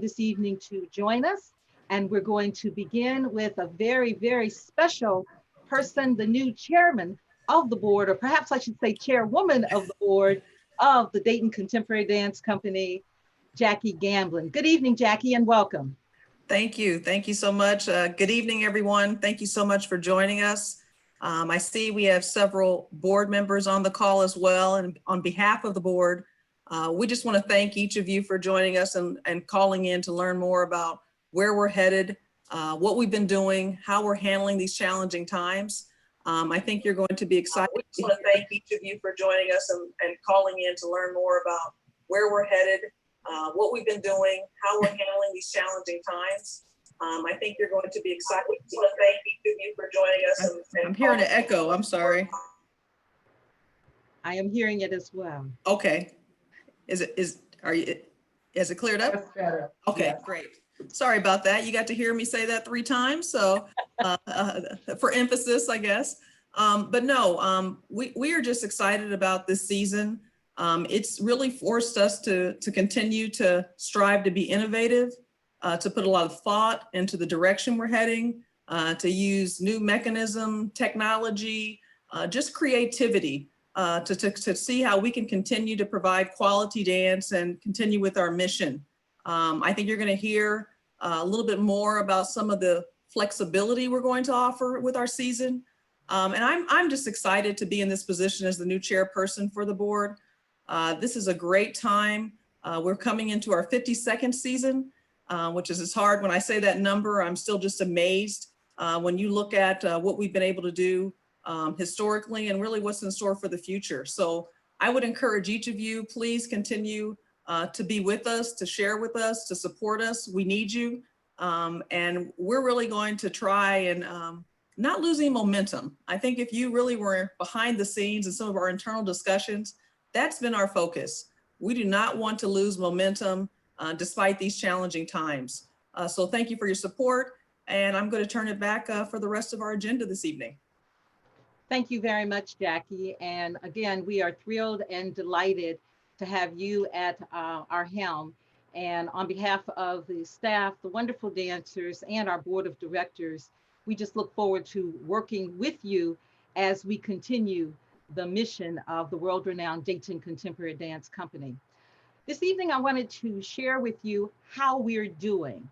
this evening to join us. And we're going to begin with a very, very special person, the new chairman of the board, or perhaps I should say chairwoman of the board of the Dayton Contemporary Dance Company, Jackie Gamblin. Good evening, Jackie, and welcome. Thank you. Thank you so much. Good evening, everyone. Thank you so much for joining us. I see we have several board members on the call as well. And on behalf of the board, we just want to thank each of you for joining us and calling in to learn more about where we're headed, what we've been doing, how we're handling these challenging times. I think you're going to be excited. We just want to thank each of you for joining us and calling in to learn more about where we're headed, what we've been doing, how we're handling these challenging times. I think you're going to be excited. We just want to thank each of you for joining us. I'm hearing an echo. I'm sorry. I am hearing it as well. Okay. Is it cleared up? That's better. Okay, Yes. Great. Sorry about that. You got to hear me say that 3 times. So for emphasis, I guess. But no, we are just excited about this season. It's really forced us to continue to strive to be innovative, to put a lot of thought into the direction we're heading, to use new mechanism, technology, just creativity, to see how we can continue to provide quality dance and continue with our mission. I think you're going to hear a little bit more about some of the flexibility we're going to offer with our season. And I'm just excited to be in this position as the new chairperson for the board. This is a great time. We're coming into our 52nd season, which is hard. When I say that number, I'm still just amazed when you look at what we've been able to do historically and really what's in store for the future. So I would encourage each of you, please continue to be with us, to share with us, to support us. We need you. And we're really going to try and not losing momentum. I think if you really were behind the scenes in some of our internal discussions, that's been our focus. We do not want to lose momentum despite these challenging times. So thank you for your support. And I'm going to turn it back for the rest of our agenda this evening. Thank you very much, Jackie. And again, we are thrilled and delighted to have you at our helm. And on behalf of the staff, the wonderful dancers, and our board of directors, we just look forward to working with you as we continue the mission of the world-renowned Dayton Contemporary Dance Company. This evening, I wanted to share with you how we're doing.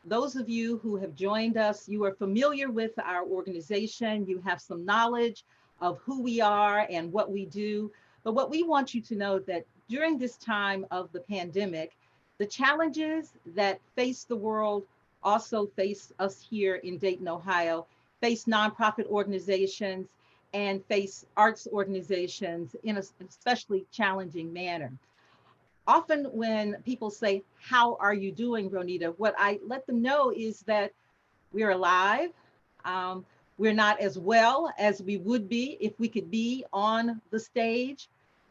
Those of you who have joined us, you are familiar with our organization. You have some knowledge of who we are and what we do. But what we want you to know that during this time of the pandemic, the challenges that face the world also face us here in Dayton, Ohio, face nonprofit organizations and face arts organizations in an especially challenging manner. Often when people say, how are you doing, Ronita? What I let them know is that we're alive. We're not as well as we would be if we could be on the stage,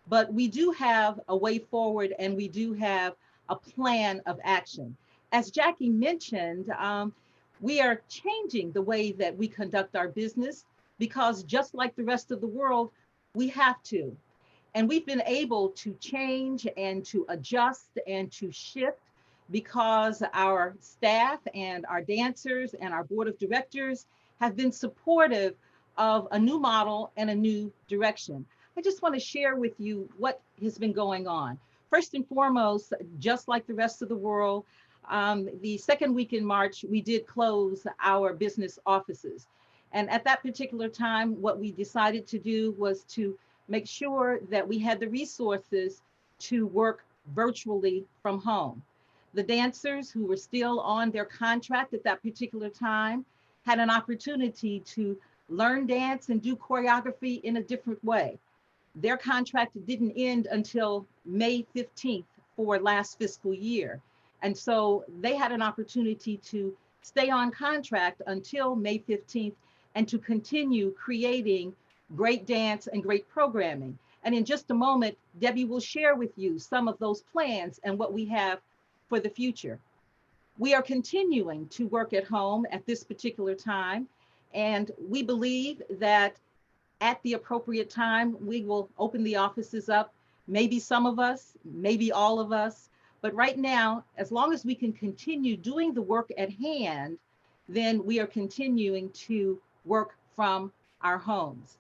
but we do have a way forward and we do have a plan of action. As Jackie mentioned, we are changing the way that we conduct our business because just like the rest of the world, we have to. And we've been able to change and to adjust and to shift because our staff and our dancers and our board of directors have been supportive of a new model and a new direction. I just want to share with you what has been going on. First and foremost, just like the rest of the world, the second week in March, we did close our business offices. And at that particular time, what we decided to do was to make sure that we had the resources to work virtually from home. The dancers who were still on their contract at that particular time had an opportunity to learn dance and do choreography in a different way. Their contract didn't end until May 15th for last fiscal year. And so they had an opportunity to stay on contract until May 15th and to continue creating great dance and great programming. And in just a moment, Debbie will share with you some of those plans and what we have for the future. We are continuing to work at home at this particular time, and we believe that at the appropriate time, we will open the offices up. Maybe some of us, maybe all of us, But right now, as long as we can continue doing the work at hand, then we are continuing to work from our homes.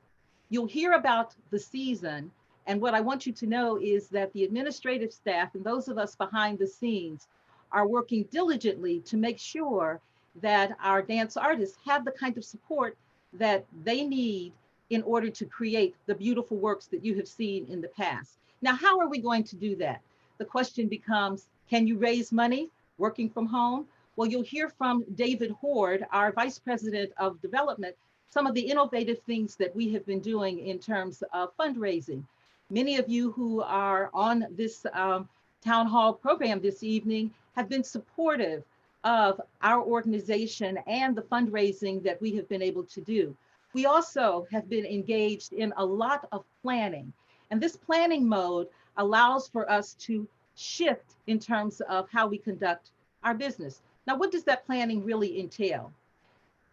You'll hear about the season. And what I want you to know is that the administrative staff and those of us behind the scenes are working diligently to make sure that our dance artists have the kind of support that they need in order to create the beautiful works that you have seen in the past. Now, how are we going to do that? The question becomes, can you raise money working from home? Well, you'll hear from David Horde, our Vice President of Development, some of the innovative things that we have been doing in terms of fundraising. Many of you who are on this town hall program this evening have been supportive of our organization and the fundraising that we have been able to do. We also have been engaged in a lot of planning, and this planning mode allows for us to shift in terms of how we conduct our business. Now, what does that planning really entail?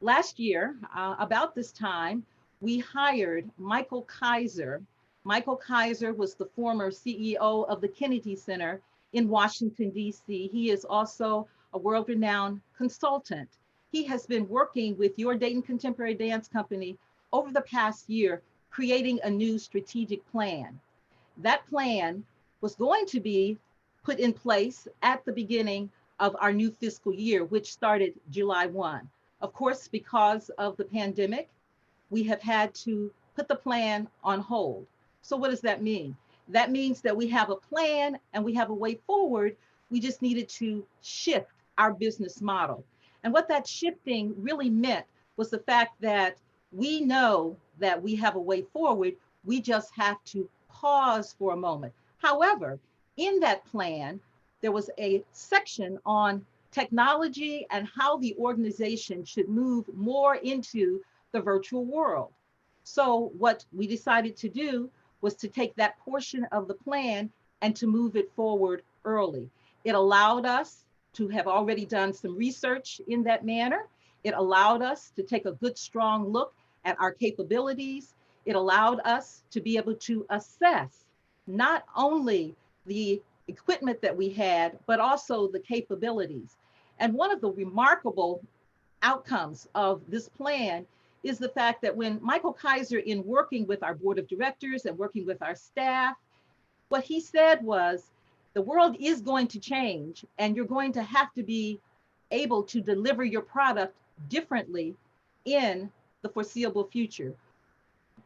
Last year, about this time, we hired Michael Kaiser. Michael Kaiser was the former CEO of the Kennedy Center in Washington, D.C. He is also a world-renowned consultant. He has been working with your Dayton Contemporary Dance Company over the past year, creating a new strategic plan. That plan was going to be put in place at the beginning of our new fiscal year, which started July 1. Of course, because of the pandemic, we have had to put the plan on hold. So what does that mean? That means that we have a plan and we have a way forward. We just needed to shift our business model. And what that shifting really meant was the fact that we know that we have a way forward. We just have to pause for a moment. However, in that plan, there was a section on technology and how the organization should move more into the virtual world. So what we decided to do was to take that portion of the plan and to move it forward early. It allowed us to have already done some research in that manner. It allowed us to take a good, strong look at our capabilities. It allowed us to be able to assess not only the equipment that we had, but also the capabilities. And one of the remarkable outcomes of this plan is the fact that when Michael Kaiser, in working with our board of directors and working with our staff, what he said was, the world is going to change and you're going to have to be able to deliver your product differently in the foreseeable future.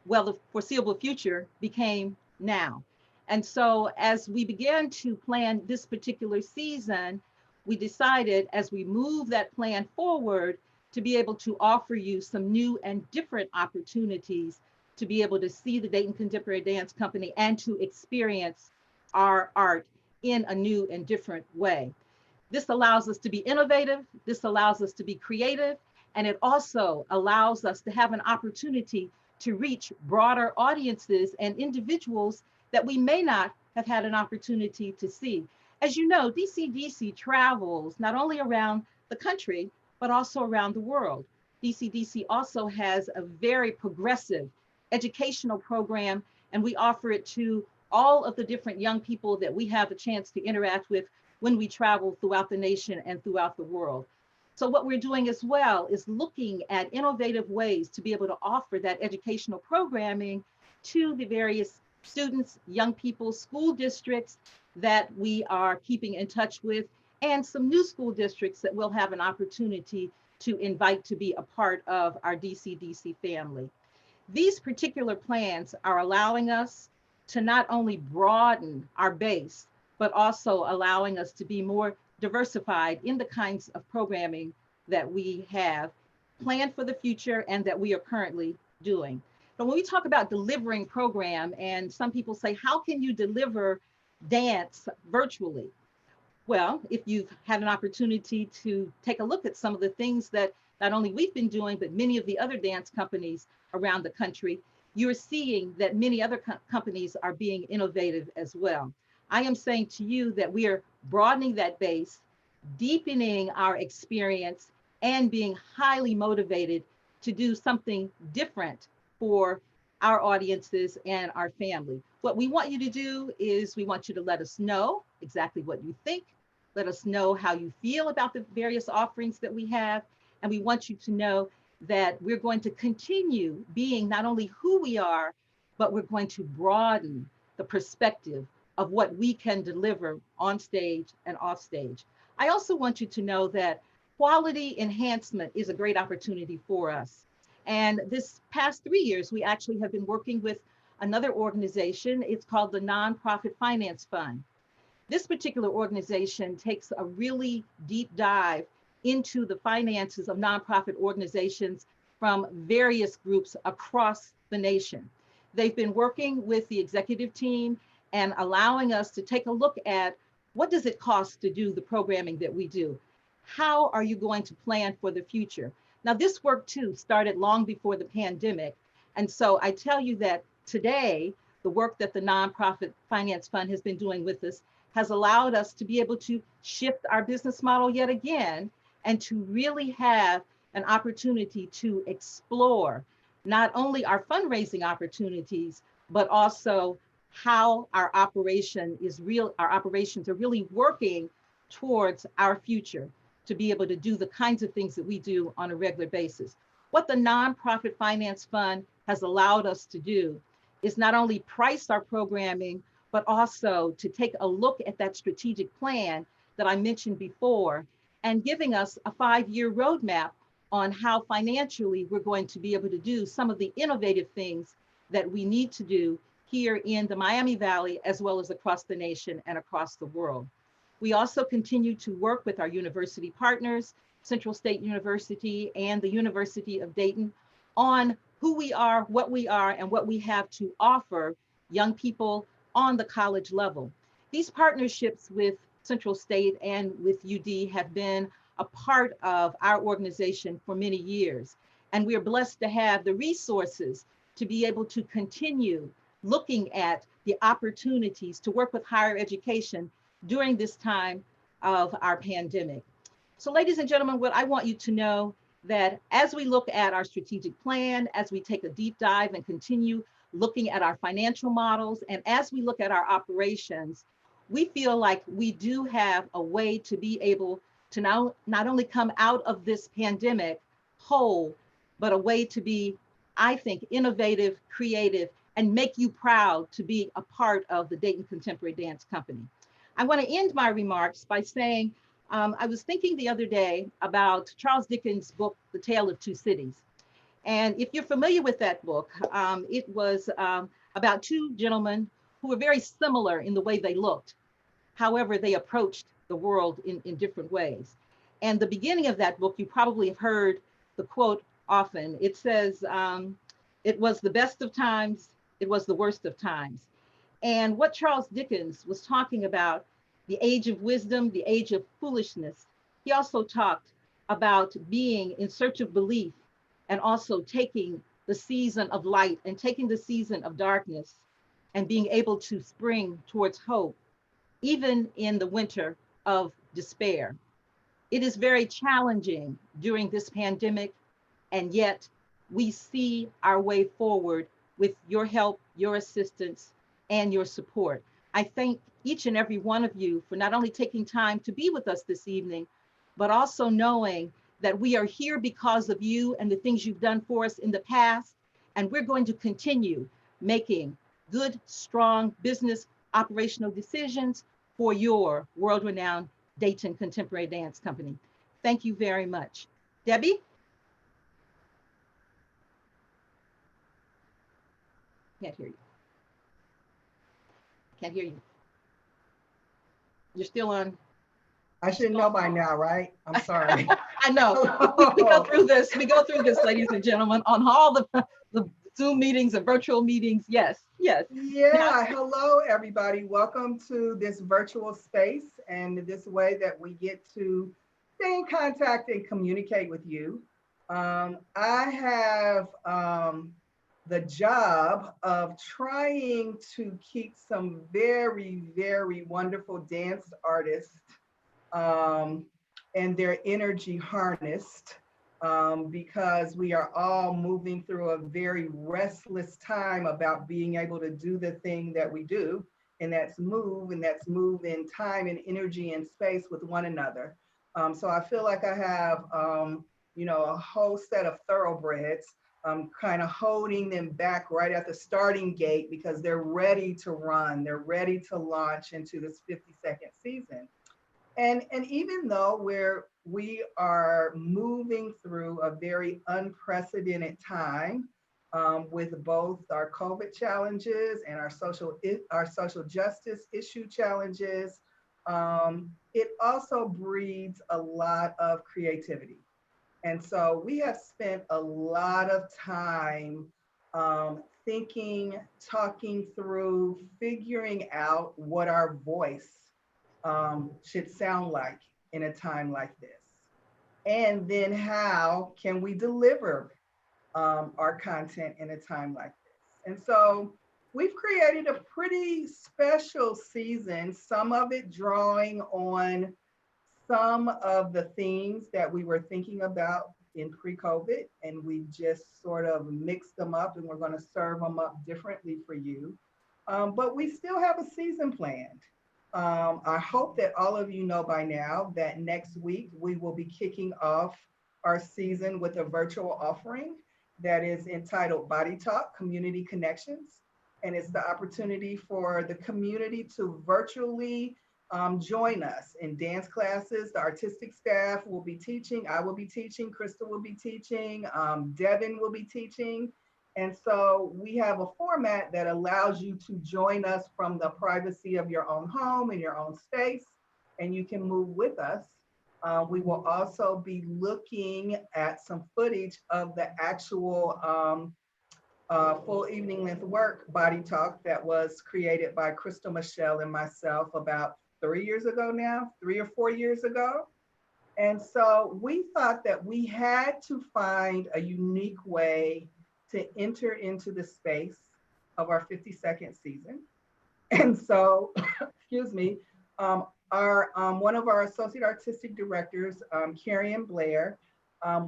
Well, the foreseeable future became now. And so as we began to plan this particular season, we decided as we move that plan forward to be able to offer you some new and different opportunities to be able to see the Dayton Contemporary Dance Company and to experience our art in a new and different way. This allows us to be innovative, this allows us to be creative, and it also allows us to have an opportunity to reach broader audiences and individuals that we may not have had an opportunity to see. As you know, DCDC travels not only around the country, but also around the world. DCDC also has a very progressive educational program, and we offer it to all of the different young people that we have a chance to interact with when we travel throughout the nation and throughout the world. So what we're doing as well is looking at innovative ways to be able to offer that educational programming to the various students, young people, school districts that we are keeping in touch with, and some new school districts that will have an opportunity to invite to be a part of our DCDC family. These particular plans are allowing us to not only broaden our base, but also allowing us to be more diversified in the kinds of programming that we have planned for the future and that we are currently doing. But when we talk about delivering program, and some people say, how can you deliver dance virtually? Well, if you've had an opportunity to take a look at some of the things that not only we've been doing, but many of the other dance companies around the country, you're seeing that many other companies are being innovative as well. I am saying to you that we are broadening that base, deepening our experience, and being highly motivated to do something different for our audiences and our family. What we want you to do is we want you to let us know exactly what you think. Let us know how you feel about the various offerings that we have. And we want you to know that we're going to continue being not only who we are, but we're going to broaden the perspective of what we can deliver on stage and off stage. I also want you to know that quality enhancement is a great opportunity for us. And this past 3 years, we actually have been working with another organization. It's called the Nonprofit Finance Fund. This particular organization takes a really deep dive into the finances of nonprofit organizations from various groups across the nation. They've been working with the executive team and allowing us to take a look at what does it cost to do the programming that we do? How are you going to plan for the future? Now, this work too started long before the pandemic. And so I tell you that today, the work that the Nonprofit Finance Fund has been doing with us has allowed us to be able to shift our business model yet again and to really have an opportunity to explore not only our fundraising opportunities, but also how our operations are really working towards our future to be able to do the kinds of things that we do on a regular basis. What the Nonprofit Finance Fund has allowed us to do is not only price our programming, but also to take a look at that strategic plan that I mentioned before and giving us a 5-year roadmap on how financially we're going to be able to do some of the innovative things that we need to do here in the Miami Valley, as well as across the nation and across the world. We also continue to work with our university partners, Central State University and the University of Dayton, on who we are, and what we have to offer young people on the college level. These partnerships with Central State and with UD have been a part of our organization for many years. And we are blessed to have the resources to be able to continue looking at the opportunities to work with higher education during this time of our pandemic. So ladies and gentlemen, what I want you to know that as we look at our strategic plan, as we take a deep dive and continue looking at our financial models, and as we look at our operations, we feel like we do have a way to be able to now not only come out of this pandemic whole, but a way to be, I think, innovative, creative, and make you proud to be a part of the Dayton Contemporary Dance Company. I want to end my remarks by saying, I was thinking the other day about Charles Dickens' book, The Tale of Two Cities. And if you're familiar with that book, it was about two gentlemen who were very similar in the way they looked. However, they approached the world in different ways. And the beginning of that book, you probably have heard the quote often. It says, it was the best of times, it was the worst of times. And what Charles Dickens was talking about, the age of wisdom, the age of foolishness, he also talked about being in search of belief and also taking the season of light and taking the season of darkness and being able to spring towards hope, even in the winter of despair. It is very challenging during this pandemic, and yet we see our way forward with your help, your assistance, and your support. I thank each and every one of you for not only taking time to be with us this evening, but also knowing that we are here because of you and the things you've done for us in the past. And we're going to continue making good, strong business operational decisions for your world-renowned Dayton Contemporary Dance Company. Thank you very much. Debbie? Can't hear you. Can't hear you. You're still on. I should know by now, right? I'm sorry. I know. We go through this. We go through this, ladies and gentlemen, on all the Zoom meetings and virtual meetings. Yes, yes. Yeah, now, hello, everybody. Welcome to this virtual space and this way that we get to stay in contact and communicate with you. I have the job of trying to keep some very, very wonderful dance artists and their energy harnessed because we are all moving through a very restless time about being able to do the thing that we do, and that's move in time and energy and space with one another. So I feel like I have, a whole set of thoroughbreds, kind of holding them back right at the starting gate because they're ready to run, they're ready to launch into this 52nd season. And even though we are moving through a very unprecedented time, with both our COVID challenges and our social justice issue challenges, it also breeds a lot of creativity. And so we have spent a lot of time, thinking, talking through, figuring out what our voice, should sound like in a time like this. And then how can we deliver, our content in a time like this? And so we've created a pretty special season, some of it drawing on some of the themes that we were thinking about in pre-COVID, and we just sort of mixed them up and we're going to serve them up differently for you. But we still have a season planned. I hope that all of you know by now that next week we will be kicking off our season with a virtual offering that is entitled Bodytalk Community Connections. And it's the opportunity for the community to virtually, join us in dance classes. The artistic staff will be teaching, I will be teaching, Crystal will be teaching, Devin will be teaching. And so we have a format that allows you to join us from the privacy of your own home in your own space, and you can move with us. We will also be looking at some footage of the actual, full evening length work, Body Talk, that was created by Crystal Michelle and myself about 3 years ago now, 3 or 4 years ago. And so we thought that we had to find a unique way to enter into the space of our 52nd season. And so, excuse me, our one of our associate artistic directors, Carrie Blair,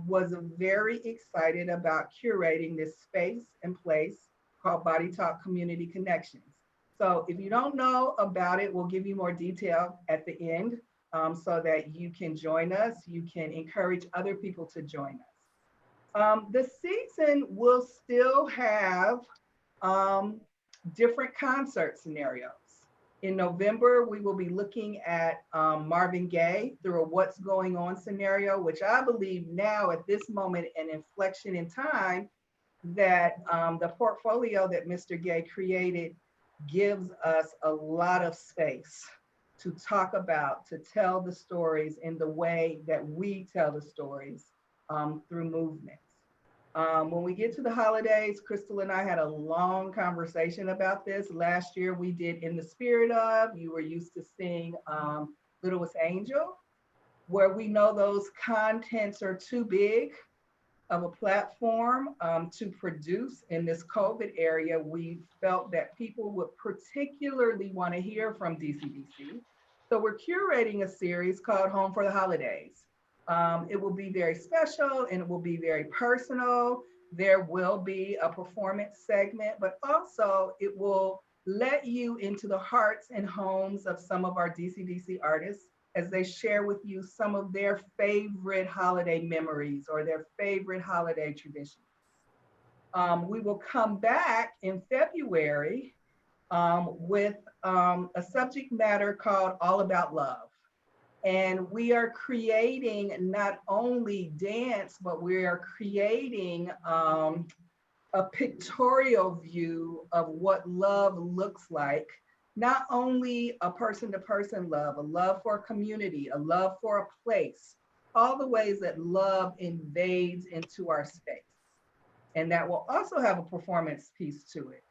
was very excited about curating this space and place called Body Talk Community Connections. So if you don't know about it, we'll give you more detail at the end, so that you can join us. You can encourage other people to join us. The season will still have, um, different concert scenarios. In November, we will be looking at, Marvin Gaye through a What's Going On scenario, which I believe now at this moment, an inflection in time, that, the portfolio that Mr. Gay created gives us a lot of space to talk about, to tell the stories in the way that we tell the stories, through movement. When we get to the holidays, Crystal and I had a long conversation about this. Last year we did In the Spirit Of, you were used to seeing, Littlest Angel, where we know those contents are too big of a platform, to produce in this COVID area. We felt that people would particularly want to hear from DCDC. So we're curating a series called Home for the Holidays. It will be very special and it will be very personal. There will be a performance segment, but also it will let you into the hearts and homes of some of our DCDC artists as they share with you some of their favorite holiday memories or their favorite holiday traditions. We will come back in February, with, a subject matter called All About Love. And we are creating not only dance, but we are creating, a pictorial view of what love looks like. Not only a person to person love, a love for a community, a love for a place, all the ways that love invades into our space. And that will also have a performance piece to it.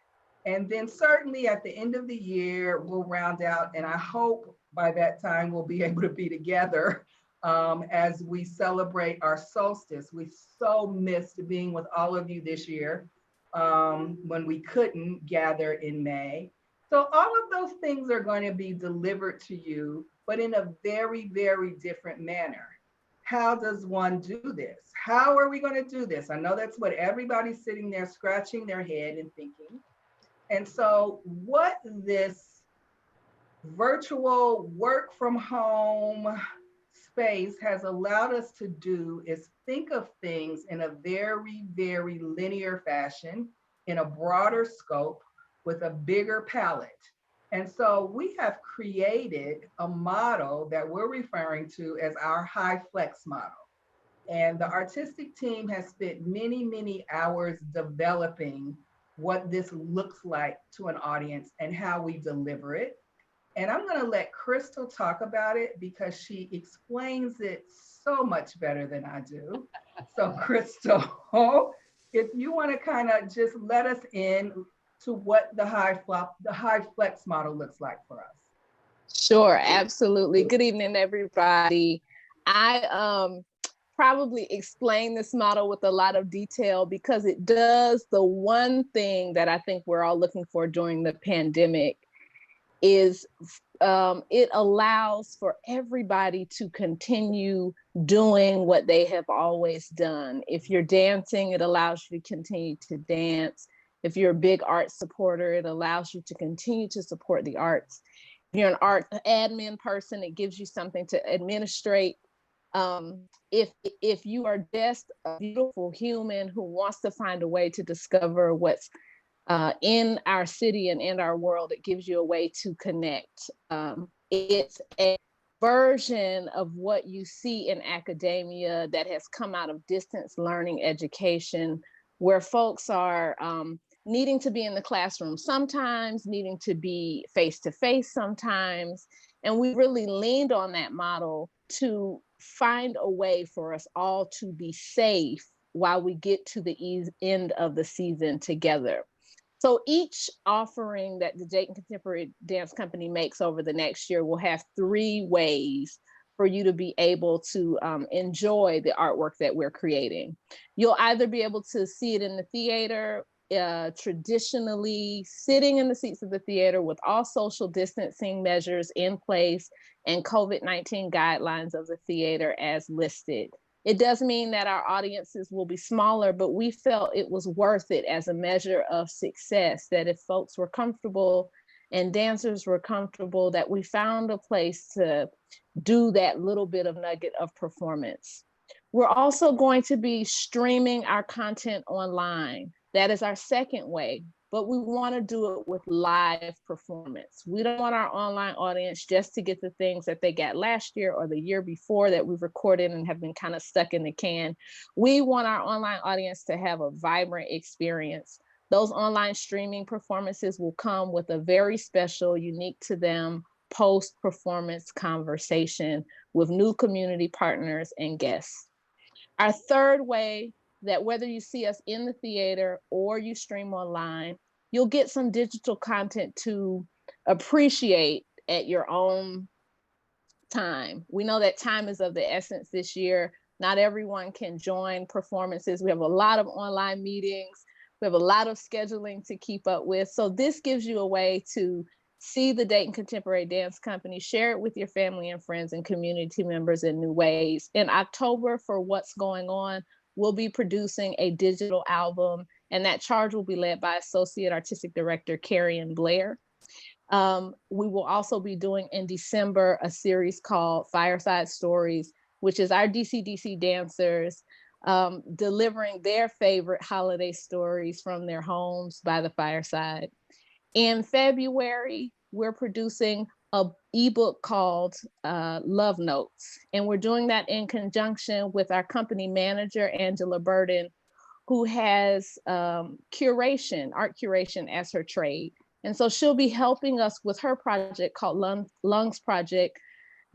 And then certainly at the end of the year, we'll round out, and I hope by that time we'll be able to be together, as we celebrate our solstice. We so missed being with all of you this year, when we couldn't gather in May. So all of those things are going to be delivered to you, but in a very, very different manner. how does one do this? How are we going to do this? I know that's what everybody's sitting there scratching their head and thinking. And so what this virtual work from home space has allowed us to do is think of things in a very, very linear fashion, in a broader scope, with a bigger palette. And so we have created a model that we're referring to as our high flex model. And the artistic team has spent many, many hours developing what this looks like to an audience and how we deliver it. And I'm going to let Crystal talk about it because she explains it so much better than I do. So Crystal, if you want to kind of just let us in to what the high flex model looks like for us. Sure, absolutely. Good evening, everybody. I probably explain this model with a lot of detail because it does the one thing that I think we're all looking for during the pandemic is it allows for everybody to continue doing what they have always done. If you're dancing, it allows you to continue to dance. If you're a big art supporter, it allows you to continue to support the arts. If you're an art admin person, it gives you something to administrate. If you are just a beautiful human who wants to find a way to discover what's in our city and in our world, it gives you a way to connect. It's a version of what you see in academia that has come out of distance learning education, where folks are needing to be in the classroom sometimes, needing to be face-to-face sometimes. And we really leaned on that model to find a way for us all to be safe while we get to the end of the season together. So each offering that the Dayton Contemporary Dance Company makes over the next year will have 3 ways for you to be able to enjoy the artwork that we're creating. You'll either be able to see it in the theater, traditionally sitting in the seats of the theater with all social distancing measures in place and COVID-19 guidelines of the theater as listed. It does mean that our audiences will be smaller, but we felt it was worth it as a measure of success, that if folks were comfortable and dancers were comfortable, that we found a place to do that little bit of nugget of performance. We're also going to be streaming our content online. That is our second way, but we want to do it with live performance. We don't want our online audience just to get the things that they got last year or the year before that we've recorded and have been kind of stuck in the can. We want our online audience to have a vibrant experience. Those online streaming performances will come with a very special, unique to them, post-performance conversation with new community partners and guests. Our third way, that whether you see us in the theater or you stream online, you'll get some digital content to appreciate at your own time. We know that time is of the essence this year. Not everyone can join performances. We have a lot of online meetings. We have a lot of scheduling to keep up with. So this gives you a way to see the Dayton Contemporary Dance Company, share it with your family and friends and community members in new ways. In October, for What's Going On, we'll be producing a digital album, and that charge will be led by Associate Artistic Director Carrie Blair. We will also be doing in December a series called Fireside Stories, which is our DCDC dancers delivering their favorite holiday stories from their homes by the fireside. In February, we're producing an ebook called Love Notes, and we're doing that in conjunction with our company manager, Angela Burden, who has art curation as her trade. And so she'll be helping us with her project called Lungs Project,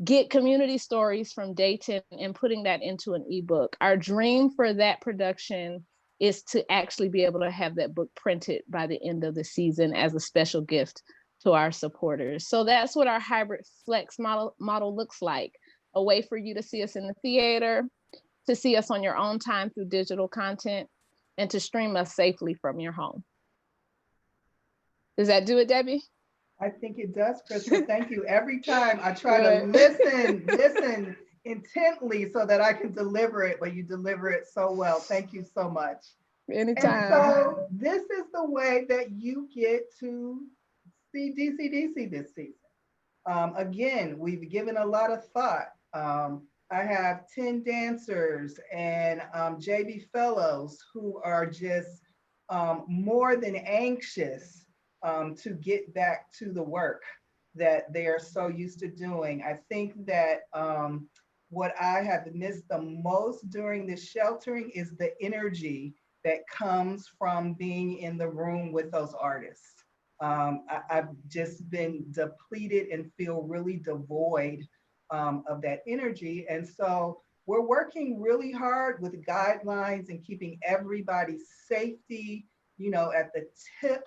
get community stories from Dayton and putting that into an ebook. Our dream for that production is to actually be able to have that book printed by the end of the season as a special gift to our supporters. So that's what our hybrid flex model looks like. A way for you to see us in the theater, to see us on your own time through digital content, and to stream us safely from your home. Does that do it, Debbie? I think it does, Crystal. Thank you. Every time I try to listen intently so that I can deliver it, but you deliver it so well. Thank you so much. And Anytime. so this is the way that you get to see DCDC this season. Again, we've given a lot of thought. I have 10 dancers and JB fellows who are just more than anxious to get back to the work that they are so used to doing. I think that what I have missed the most during this sheltering is the energy that comes from being in the room with those artists. I've just been depleted and feel really devoid of that energy. And so we're working really hard with guidelines and keeping everybody's safety, at the tip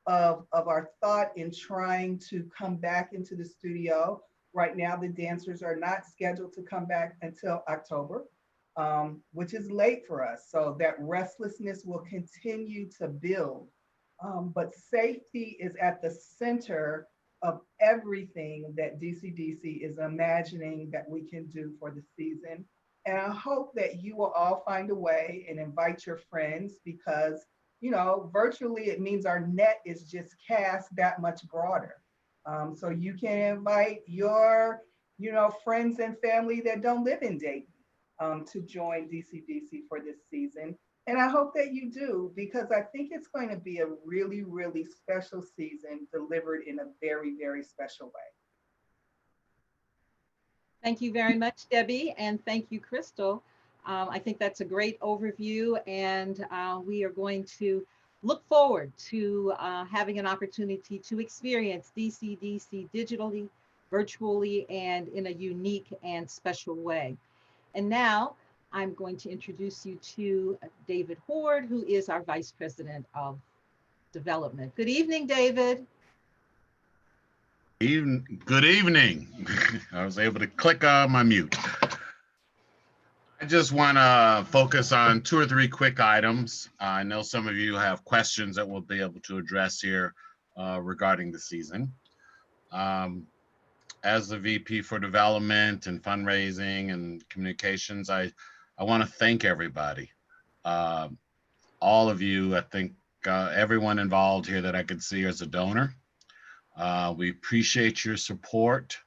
of our thought in trying to come back into the studio. Right now, the dancers are not scheduled to come back until October, which is late for us. So that restlessness will continue to build. But safety is at the center of everything that DCDC is imagining that we can do for the season. And I hope that you will all find a way and invite your friends because, virtually it means our net is just cast that much broader. So you can invite your, friends and family that don't live in Dayton to join DCDC for this season. And I hope that you do, because I think it's going to be a really, really special season delivered in a very, very special way. Thank you very much, Debbie, and thank you, Crystal. I think that's a great overview, and we are going to look forward to having an opportunity to experience DCDC digitally, virtually, and in a unique and special way. And now I'm going to introduce you to David Horde, who is our Vice President of Development. Good evening, David. Good evening. I was able to click on my mute. I just want to focus on 2 or 3 quick items. I know some of you have questions that we'll be able to address here regarding the season. As the VP for Development and Fundraising and Communications, I want to thank everybody. All of you, I think everyone involved here that I could see as a donor. We appreciate your support.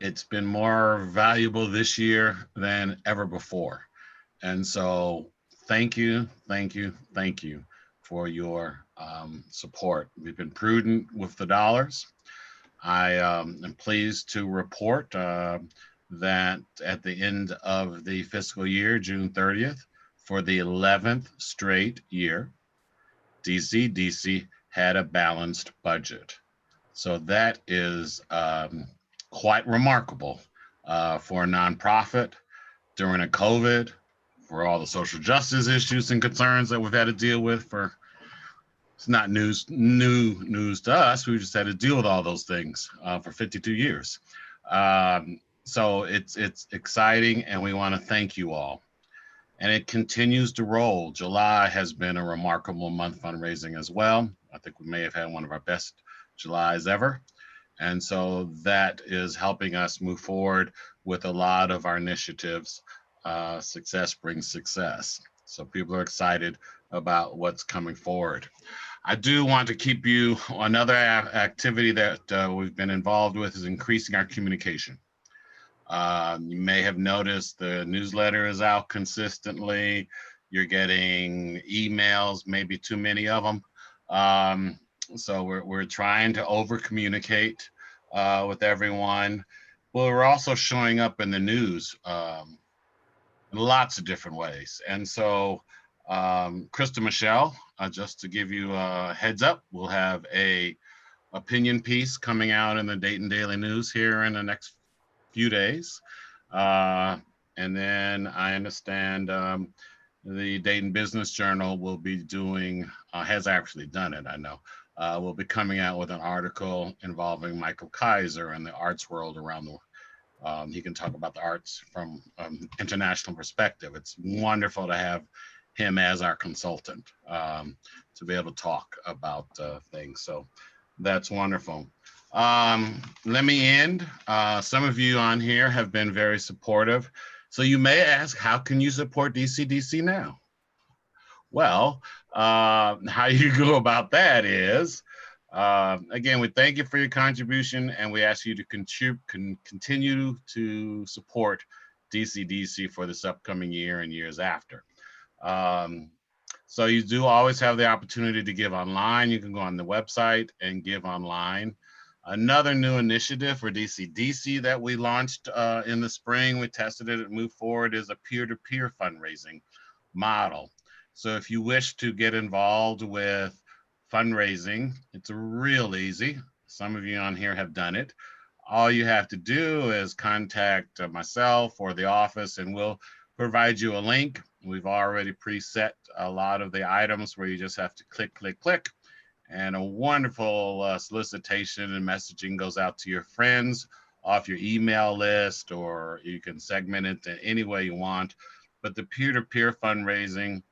It's been more valuable this year than ever before. And so thank you, thank you, thank you for your support. We've been prudent with the dollars. I am pleased to report that at the end of the fiscal year, June 30th, for the 11th straight year, DCDC had a balanced budget. So that is quite remarkable for a nonprofit during a COVID, for all the social justice issues and concerns that we've had to deal with. For it's not new news to us. We just had to deal with all those things for 52 years. So it's exciting, and we want to thank you all. And it continues to roll. July has been a remarkable month fundraising as well. I think we may have had one of our best Julys ever. And so that is helping us move forward with a lot of our initiatives. Success brings success. So people are excited about what's coming forward. I do want to keep you, another activity that we've been involved with is increasing our communication. You may have noticed the newsletter is out consistently. You're getting emails, maybe too many of them. So we're trying to over communicate with everyone. But we're also showing up in the news in lots of different ways. And so Krista Michelle, just to give you a heads up, we'll have a opinion piece coming out in the Dayton Daily News here in the next few days. And then I understand the Dayton Business Journal will be doing, has actually done it, I know, will be coming out with an article involving Michael Kaiser and the arts world around the world. He can talk about the arts from international perspective. It's wonderful to have him as our consultant to be able to talk about things. So that's wonderful. Let me end. Some of you on here have been very supportive. So you may ask, how can you support DCDC now? Well, how you go about that is, again, we thank you for your contribution, and we ask you to continue to support DCDC for this upcoming year and years after. So you do always have the opportunity to give online. You can go on the website and give online. Another new initiative for DCDC that we launched in the spring, we tested it and moved forward, is a peer-to-peer fundraising model. So if you wish to get involved with fundraising, it's real easy. Some of you on here have done it. All you have to do is contact myself or the office, and we'll provide you a link. We've already preset a lot of the items where you just have to click, click, click. And a wonderful solicitation and messaging goes out to your friends off your email list, or you can segment it in any way you want. But the peer-to-peer fundraising,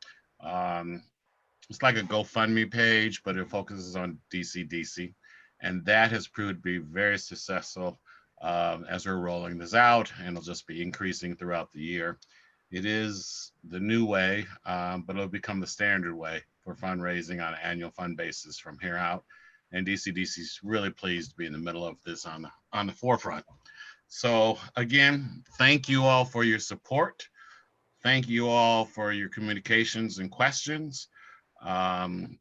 it's like a GoFundMe page, but it focuses on DCDC. And that has proved to be very successful as we're rolling this out, and it'll just be increasing throughout the year. It is the new way, but it'll become the standard way for fundraising on an annual fund basis from here out. And DCDC is really pleased to be in the middle of this on the forefront. So again, thank you all for your support. Thank you all for your communications and questions. I'm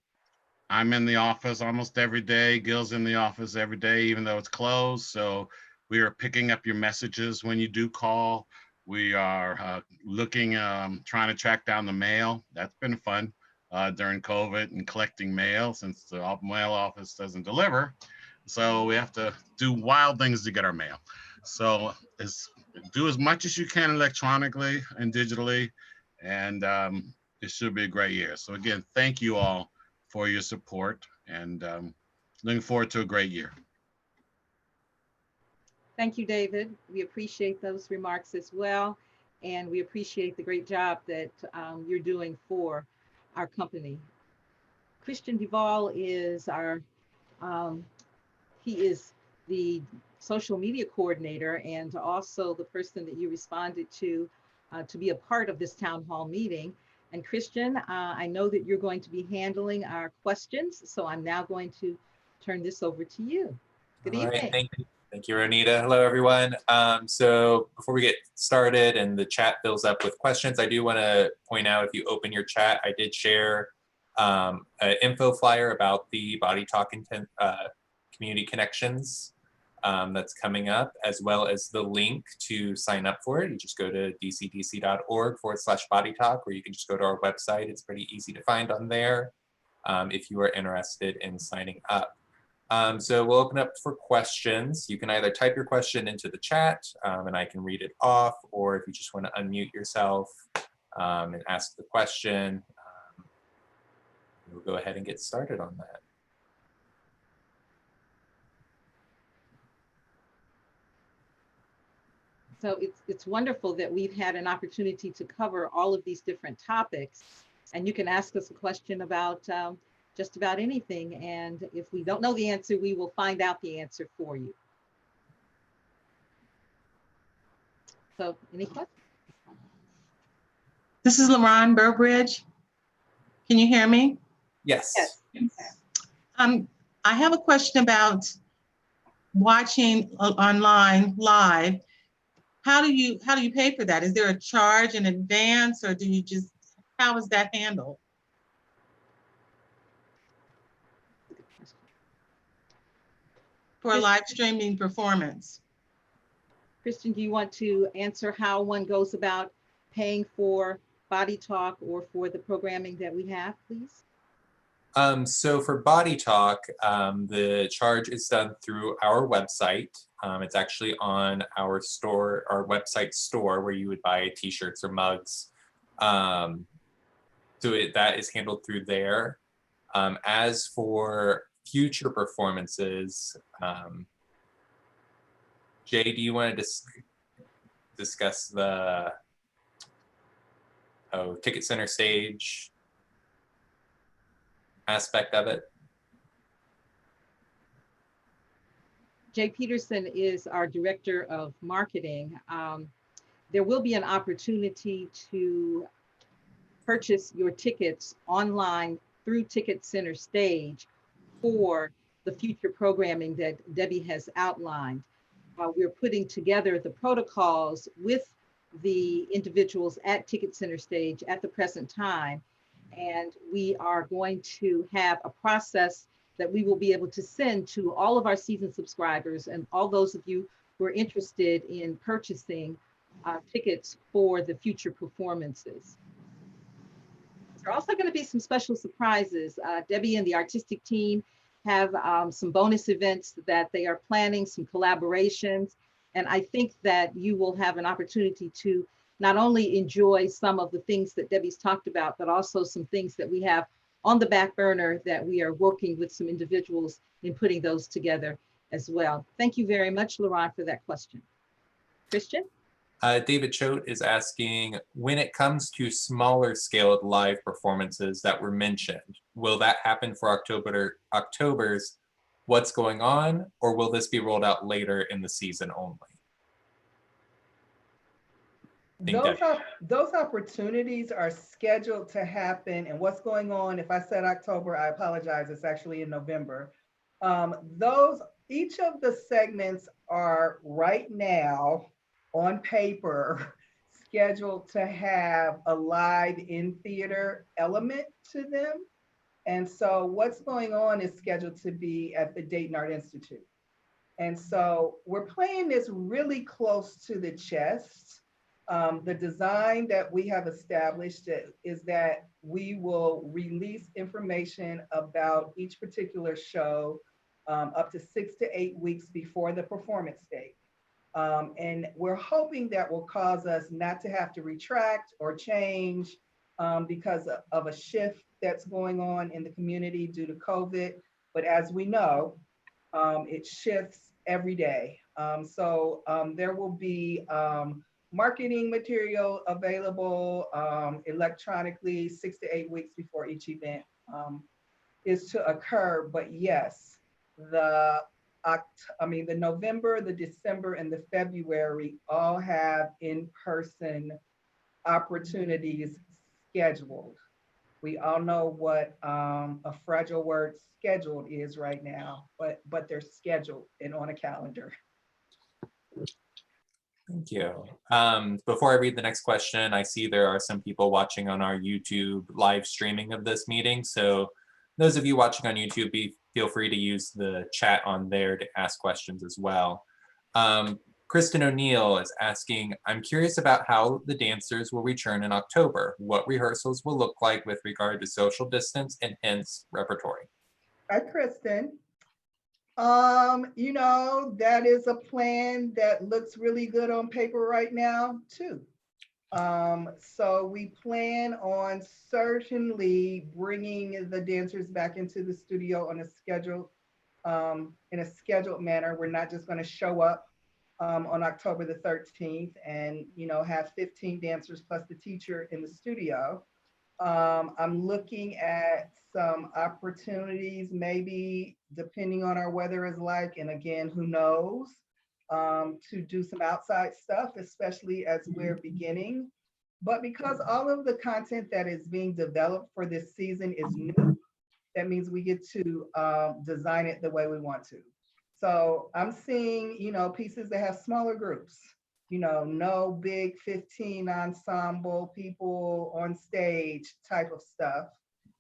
in the office almost every day. Gil's in the office every day, even though it's closed. So we are picking up your messages when you do call. We are looking, trying to track down the mail. That's been fun during COVID, and collecting mail, since the mail office doesn't deliver. So we have to do wild things to get our mail. So do as much as you can electronically and digitally, and it should be a great year. So again, thank you all for your support, and looking forward to a great year. Thank you, David. We appreciate those remarks as well. And we appreciate the great job that you're doing for our company. Christian Duvall is he is the social media coordinator, and also the person that you responded to be a part of this town hall meeting. And Christian, I know that you're going to be handling our questions, so I'm now going to turn this over to you. Good evening. Right, thank you, Ronita. Hello, everyone. So before we get started and the chat fills up with questions, I do want to point out, if you open your chat, I did share an info flyer about the Bodytalk Community Connections that's coming up, as well as the link to sign up for it. You just go to dcdc.org/bodytalk, or you can just go to our website. It's pretty easy to find on there if you are interested in signing up. So we'll open up for questions. You can either type your question into the chat and I can read it off, or if you just want to unmute yourself and ask the question, we'll go ahead and get started on that. So it's wonderful that we've had an opportunity to cover all of these different topics, and you can ask us a question about just about anything. And if we don't know the answer, we will find out the answer for you. So any questions? This is LaRon Burbridge. Can you hear me? Yes. Yes. I have a question about watching online live. How do you pay for that? Is there a charge in advance, or do you just, how is that handled? For a live streaming performance? Christian, do you want to answer how one goes about paying for Bodytalk or for the programming that we have, please? So for Bodytalk, the charge is done through our website. It's actually on our store, our website store, where you would buy t-shirts or mugs. So that is handled through there. As for future performances, Jay, do you want to discuss the Ticket Center stage aspect of it? Jay Peterson is our Director of Marketing. There will be an opportunity to purchase your tickets online through Ticket Center Stage for the future programming that Debbie has outlined. We're putting together the protocols with the individuals at Ticket Center Stage at the present time. And we are going to have a process that we will be able to send to all of our season subscribers and all those of you who are interested in purchasing tickets for the future performances. There are also going to be some special surprises. Debbie and the artistic team have some bonus events that they are planning, some collaborations. And I think that you will have an opportunity to not only enjoy some of the things that Debbie's talked about, but also some things that we have on the back burner that we are working with some individuals in putting those together as well. Thank you very much, Laurent, for that question. Christian? David Choate is asking, when it comes to smaller scaled live performances that were mentioned, will that happen for October's What's Going On, or will this be rolled out later in the season only? Those opportunities are scheduled to happen, and What's Going On, if I said October, I apologize, it's actually in November. Each of the segments are right now on paper scheduled to have a live in theater element to them. And so What's Going On is scheduled to be at the Dayton Art Institute. And so we're playing this really close to the chest. The design that we have established is that we will release information about each particular show up to 6 to 8 weeks before the performance date. And we're hoping that will cause us not to have to retract or change because of a shift that's going on in the community due to COVID. But as we know, it shifts every day. So there will be marketing material available electronically 6 to 8 weeks before each event is to occur. But yes, the November, the December, and the February all have in-person opportunities scheduled. We all know what a fragile word scheduled is right now, but they're scheduled and on a calendar. Thank you. Before I read the next question, I see there are some people watching on our YouTube live streaming of this meeting. So those of you watching on YouTube, feel free to use the chat on there to ask questions as well. Kristen O'Neill is asking, I'm curious about how the dancers will return in October, what rehearsals will look like with regard to social distance and hence repertory. Hi, Kristen. That is a plan that looks really good on paper right now too. So we plan on certainly bringing the dancers back into the studio on a schedule, in a scheduled manner. We're not just going to show up on October the 13th and have 15 dancers plus the teacher in the studio. I'm looking at some opportunities, maybe depending on our weather is like, and again, who knows, to do some outside stuff, especially as we're beginning. But because all of the content that is being developed for this season is new, that means we get to design it the way we want to. So I'm seeing, pieces that have smaller groups, no big 15 ensemble people on stage type of stuff.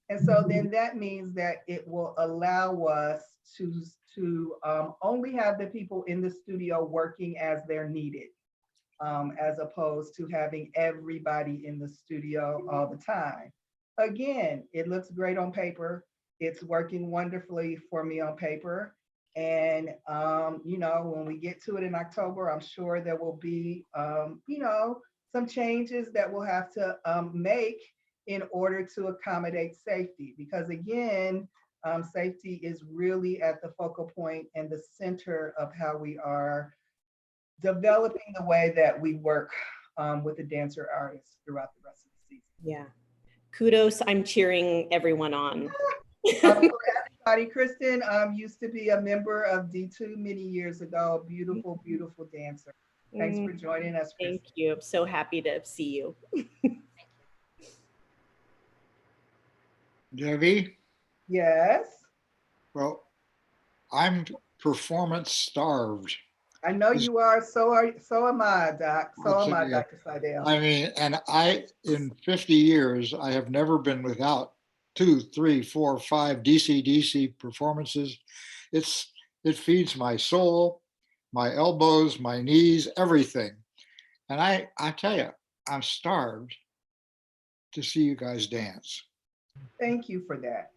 And so then that means that it will allow us to only have the people in the studio working as they're needed, as opposed to having everybody in the studio all the time. Again, it looks great on paper. It's working wonderfully for me on paper. And, when we get to it in October, I'm sure there will be, some changes that we'll have to make in order to accommodate safety. Because again, safety is really at the focal point and the center of how we are developing the way that we work with the dancer artists throughout the rest of the season. Yeah. Kudos. I'm cheering everyone on. Kristen used to be a member of D2 many years ago. Beautiful, beautiful dancer. Thanks for joining us, Kristen. Thank you. I'm so happy to see you. Debbie, Yes, well, I'm performance starved. I know you are. So am I, Doc. So I'll am tell I, you. Dr. Seidel. I mean, and in 50 years, I have never been without 2, 3, 4, 5 DCDC performances. It feeds my soul, my elbows, my knees, everything. And I tell you, I'm starved to see you guys dance. Thank you for that.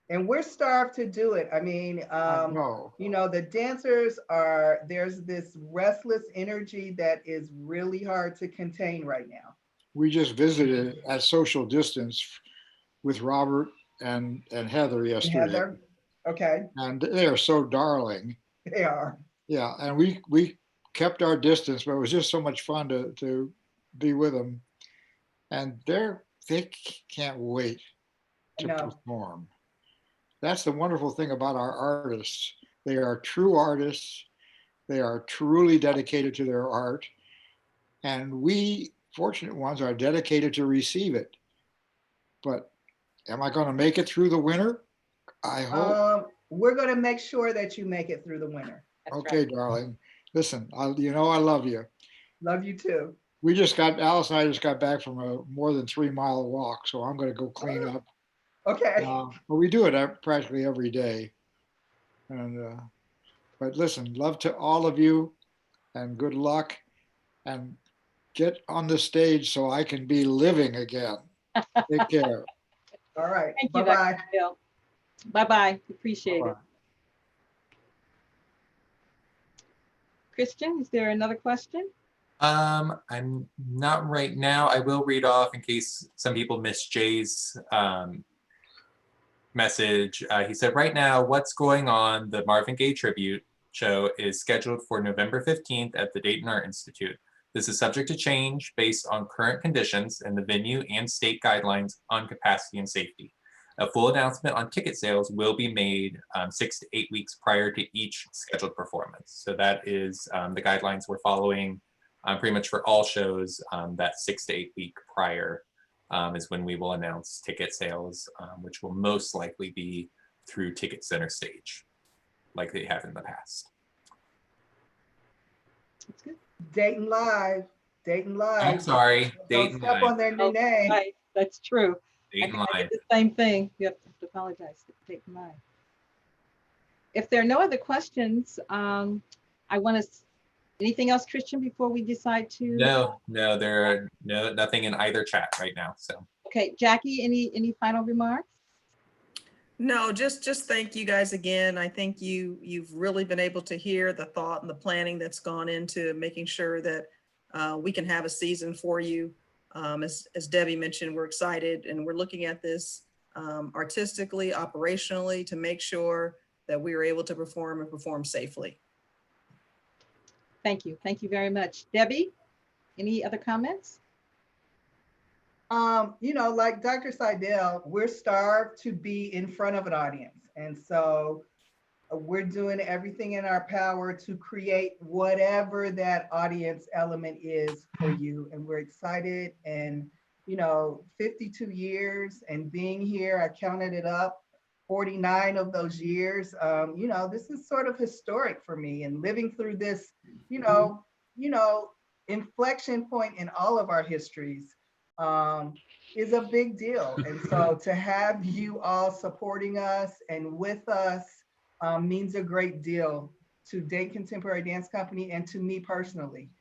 And we're starved to do it. I mean, I know. you know, the dancers there's this restless energy that is really hard to contain right now. We just visited at social distance with Robert and Heather yesterday. Heather, okay, And they are so darling. they are. Yeah, and we kept our distance, but it was just so much fun to be with them. And they can't wait to perform. That's the wonderful thing about our artists. They are true artists. They are truly dedicated to their art. And we, fortunate ones, are dedicated to receive it. But am I going to make it through the winter? I hope. We're going to make sure that you make it through the winter. Okay, right, darling. Listen, I love you. Love you too. Alice and I just got back from a more than 3-mile walk, so I'm going to go clean up. Okay. But we do it practically every day. And but listen, love to all of you, and good luck, and get on the stage so I can be living again. Take care. All right. Thank bye you, bye. Bye-bye. Appreciate it. Christian, is there another question? I'm not right now. I will read off in case some people missed Jay's message. He said, right now, what's going on? The Marvin Gaye tribute show is scheduled for November 15th at the Dayton Art Institute. This is subject to change based on current conditions and the venue and state guidelines on capacity and safety. A full announcement on ticket sales will be made 6 to 8 weeks prior to each scheduled performance. So that is the guidelines we're following pretty much for all shows. That 6 to 8 week prior is when we will announce ticket sales, which will most likely be through Ticket Center Stage, like they have in the past. That's good. Dayton Live. Dayton Live. I'm sorry, Dayton Don't step Live. on their new name. Right. That's true. Dayton I Live. did the same thing. You have to apologize. Take mine. If there are no other questions, I want to. Anything else, Christian, before we decide to? No, there are nothing in either chat right now. So. Okay, Jackie, any final remarks? No, just thank you guys again. I think you've really been able to hear the thought and the planning that's gone into making sure that we can have a season for you. As Debbie mentioned, we're excited and we're looking at this artistically, operationally, to make sure that we are able to perform and perform safely. Thank you. Thank you very much. Debbie, any other comments? You know, like Dr. Seidel, we're starved to be in front of an audience. And so we're doing everything in our power to create whatever that audience element is for you. And we're excited. And, you know, 52 years and being here, I counted it up, 49 of those years. You know, this is sort of historic for me, and living through this, you know, inflection point in all of our histories is a big deal. And so to have you all supporting us and with us means a great deal to Dayton Contemporary Dance Company and to me personally,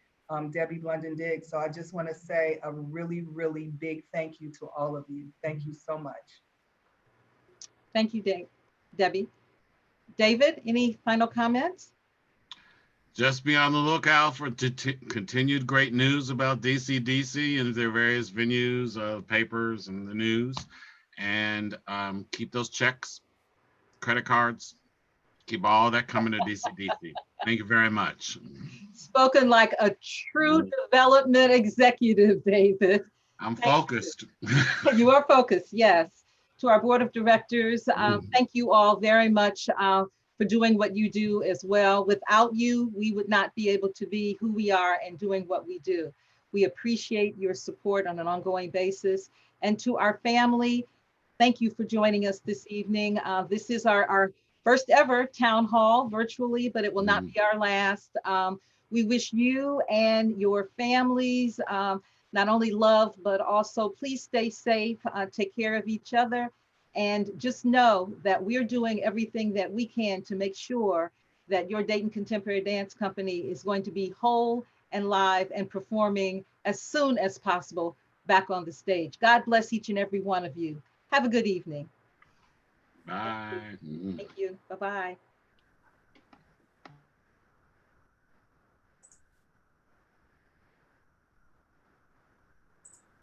Debbie Blunden Diggs. So I just want to say a really, really big thank you to all of you. Thank you so much. Thank you, Debbie. David, any final comments? Just be on the lookout for continued great news about DCDC and their various venues, papers, and the news. And keep those checks, credit cards, keep all that coming to DCDC. Thank you very much. Spoken like a true development executive, David. I'm focused. You are focused, yes. to our board of directors. Thank you all very much for doing what you do as well. Without you, we would not be able to be who we are and doing what we do. We appreciate your support on an ongoing basis. And to our family, thank you for joining us this evening. This is our first ever town hall virtually, but it will not be our last. We wish you and your families not only love, but also please stay safe, take care of each other, and just know that we're doing everything that we can to make sure that your Dayton Contemporary Dance Company is going to be whole and live and performing as soon as possible back on the stage. God bless each and every one of you. Have a good evening. Bye. Thank you. Bye-bye.